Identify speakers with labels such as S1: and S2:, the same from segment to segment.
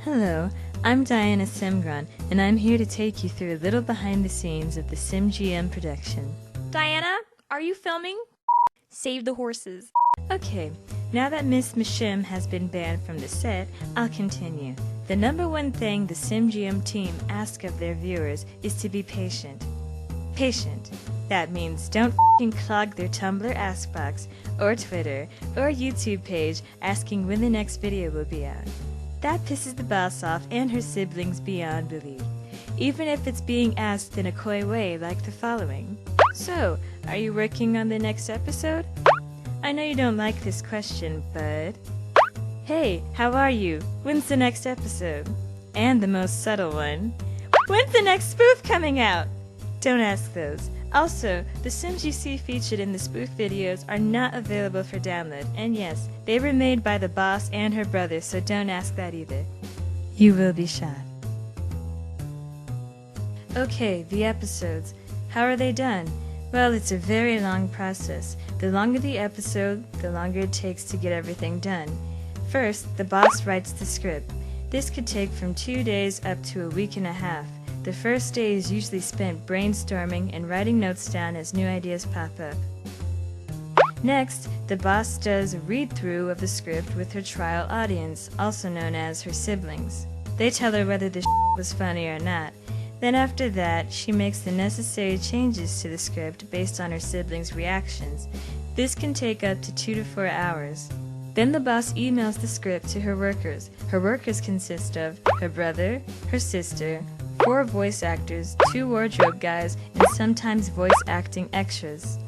S1: Hello, I'm Diana Simgron, and I'm here to take you through a little behind the scenes of the SimGM production.
S2: Diana, are you filming? Save the horses.
S1: Okay, now that Miss Mishim has been banned from the set, I'll continue. The number one thing the SimGM team asks of their viewers is to be patient. Patient. That means don't f***ing clog their Tumblr Askbox, or Twitter, or YouTube page asking when the next video will be out. That pisses the boss off and her siblings beyond belief, even if it's being asked in a coy way like the following. So, are you working on the next episode? I know you don't like this question, but... Hey, how are you? When's the next episode? And the most subtle one, when's the next spoof coming out? Don't ask those. Also, the Sims you see featured in the spoof videos are not available for download, and yes, they were made by the boss and her brother, so don't ask that either. You will be shot. Okay, the episodes. How are they done? Well, it's a very long process. The longer the episode, the longer it takes to get everything done. First, the boss writes the script. This could take from 2 days up to a week and a half. The first day is usually spent brainstorming and writing notes down as new ideas pop up. Next, the boss does a read-through of the script with her trial audience, also known as her siblings. They tell her whether the was funny or not. Then after that, she makes the necessary changes to the script based on her siblings' reactions. This can take up to 2 to 4 hours. Then the boss emails the script to her workers. Her workers consist of her brother, her sister, 4 voice actors, 2 wardrobe guys, and sometimes voice acting extras.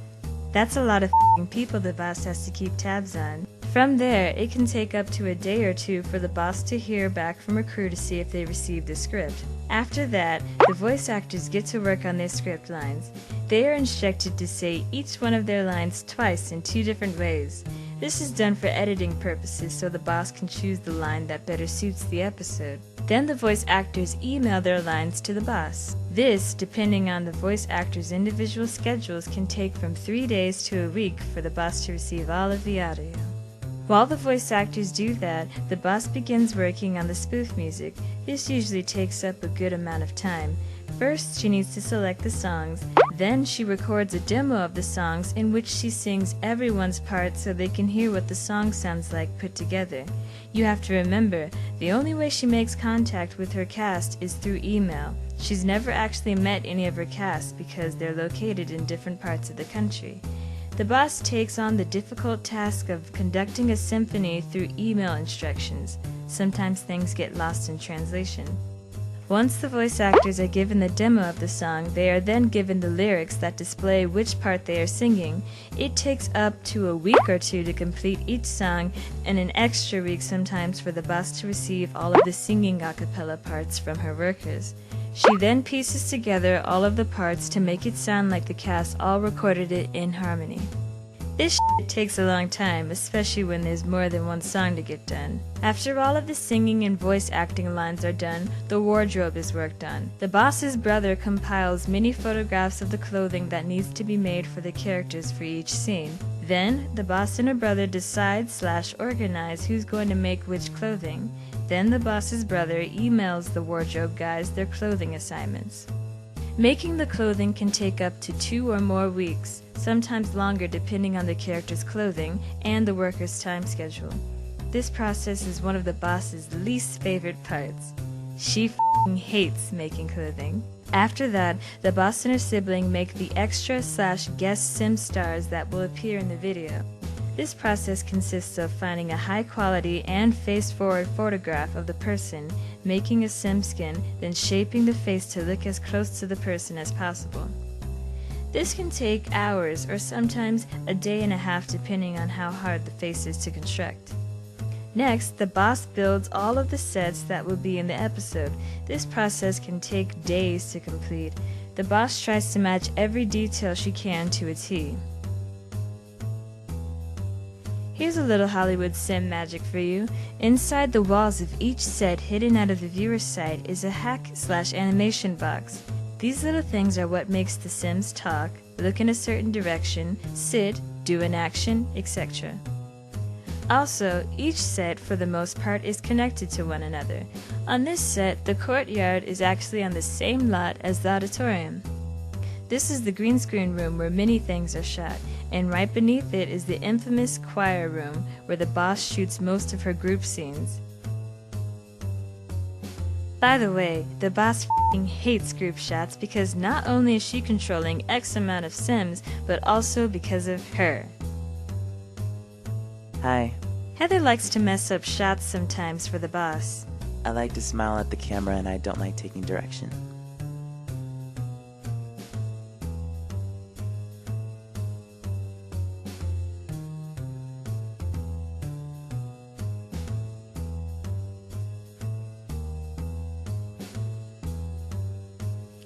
S1: That's a lot of f***ing people the boss has to keep tabs on. From there, it can take up to a day or 2 for the boss to hear back from her crew to see if they received the script. After that, the voice actors get to work on their script lines. They are instructed to say each one of their lines twice in 2 different ways. This is done for editing purposes so the boss can choose the line that better suits the episode. Then the voice actors email their lines to the boss. This, depending on the voice actors' individual schedules, can take from 3 days to a week for the boss to receive all of the audio. While the voice actors do that, the boss begins working on the spoof music. This usually takes up a good amount of time. First, she needs to select the songs. Then she records a demo of the songs in which she sings everyone's part so they can hear what the song sounds like put together. You have to remember, the only way she makes contact with her cast is through email. She's never actually met any of her cast because they're located in different parts of the country. The boss takes on the difficult task of conducting a symphony through email instructions. Sometimes things get lost in translation. Once the voice actors are given the demo of the song, they are then given the lyrics that display which part they are singing. It takes up to a week or 2 to complete each song, and an extra week sometimes for the boss to receive all of the singing a cappella parts from her workers. She then pieces together all of the parts to make it sound like the cast all recorded it in harmony. This shit takes a long time, especially when there's more than one song to get done. After all of the singing and voice acting lines are done, the wardrobe is worked on. The boss's brother compiles many photographs of the clothing that needs to be made for the characters for each scene. Then, the boss and her brother decide/organize who's going to make which clothing. Then the boss's brother emails the wardrobe guys their clothing assignments. Making the clothing can take up to 2 or more weeks, sometimes longer depending on the character's clothing and the worker's time schedule. This process is one of the boss's least favorite parts. She f***ing hates making clothing. After that, the boss and her sibling make the extra/guest sim stars that will appear in the video. This process consists of finding a high-quality and face-forward photograph of the person, making a sim skin, then shaping the face to look as close to the person as possible. This can take hours or sometimes a day and a half depending on how hard the face is to construct. Next, the boss builds all of the sets that will be in the episode. This process can take days to complete. The boss tries to match every detail she can to a T. Here's a little Hollywood sim magic for you. Inside the walls of each set hidden out of the viewer's sight is a hack/animation box. These little things are what makes the Sims talk, look in a certain direction, sit, do an action, etc. Also, each set, for the most part, is connected to one another. On this set, the courtyard is actually on the same lot as the auditorium. This is the green screen room where many things are shot, and right beneath it is the infamous choir room where the boss shoots most of her group scenes. By the way, the boss f***ing hates group shots because not only is she controlling X amount of Sims, but also because of her.
S3: Hi.
S1: Heather likes to mess up shots sometimes for the boss.
S3: I like to smile at the camera and I don't like taking direction.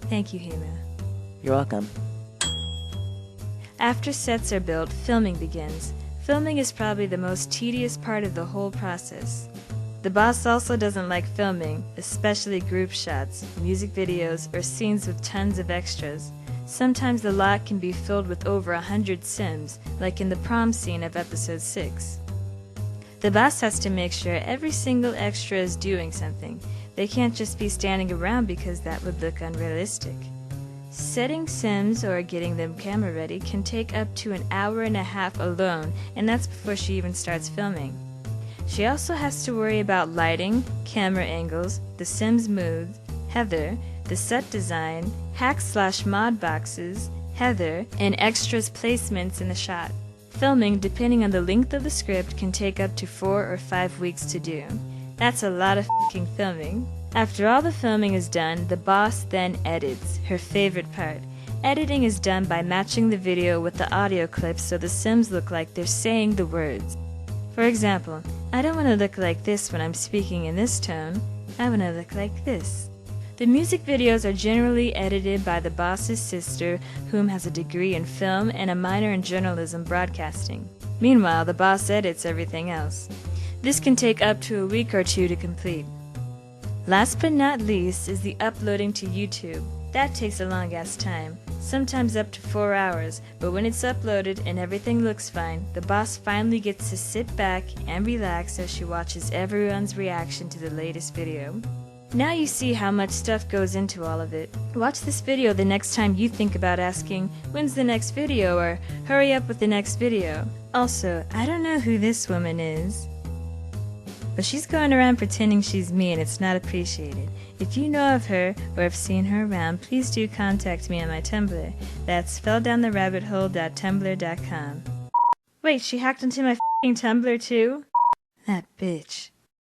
S1: Thank you, Hema.
S3: You're welcome.
S1: After sets are built, filming begins. Filming is probably the most tedious part of the whole process. The boss also doesn't like filming, especially group shots, music videos, or scenes with tons of extras. Sometimes the lot can be filled with over 100 Sims, like in the prom scene of episode 6. The boss has to make sure every single extra is doing something. They can't just be standing around because that would look unrealistic. Setting Sims or getting them camera ready can take up to an hour and a half alone, and that's before she even starts filming. She also has to worry about lighting, camera angles, the Sims mood, Heather, the set design, hack/mod boxes, Heather, and extras placements in the shot. Filming, depending on the length of the script, can take up to 4 or 5 weeks to do. That's a lot of f***ing filming. After all the filming is done, the boss then edits, her favorite part. Editing is done by matching the video with the audio clips so the Sims look like they're saying the words. For example, I don't want to look like this when I'm speaking in this tone. I want to look like this. The music videos are generally edited by the boss's sister, whom has a degree in film and a minor in journalism broadcasting. Meanwhile, the boss edits everything else. This can take up to a week or 2 to complete. Last but not least is the uploading to YouTube. That takes a long ass time, sometimes up to 4 hours, but when it's uploaded and everything looks fine, the boss finally gets to sit back and relax as she watches everyone's reaction to the latest video. Now you see how much stuff goes into all of it. Watch this video the next time you think about asking, when's the next video, or hurry up with the next video. Also, I don't know who this woman is, but she's going around pretending she's me and it's not appreciated. If you know of her or have seen her around, please do contact me on my Tumblr. That's felldowntherabbithole.tumblr.com. Wait, she hacked into my f***ing Tumblr too? That bitch.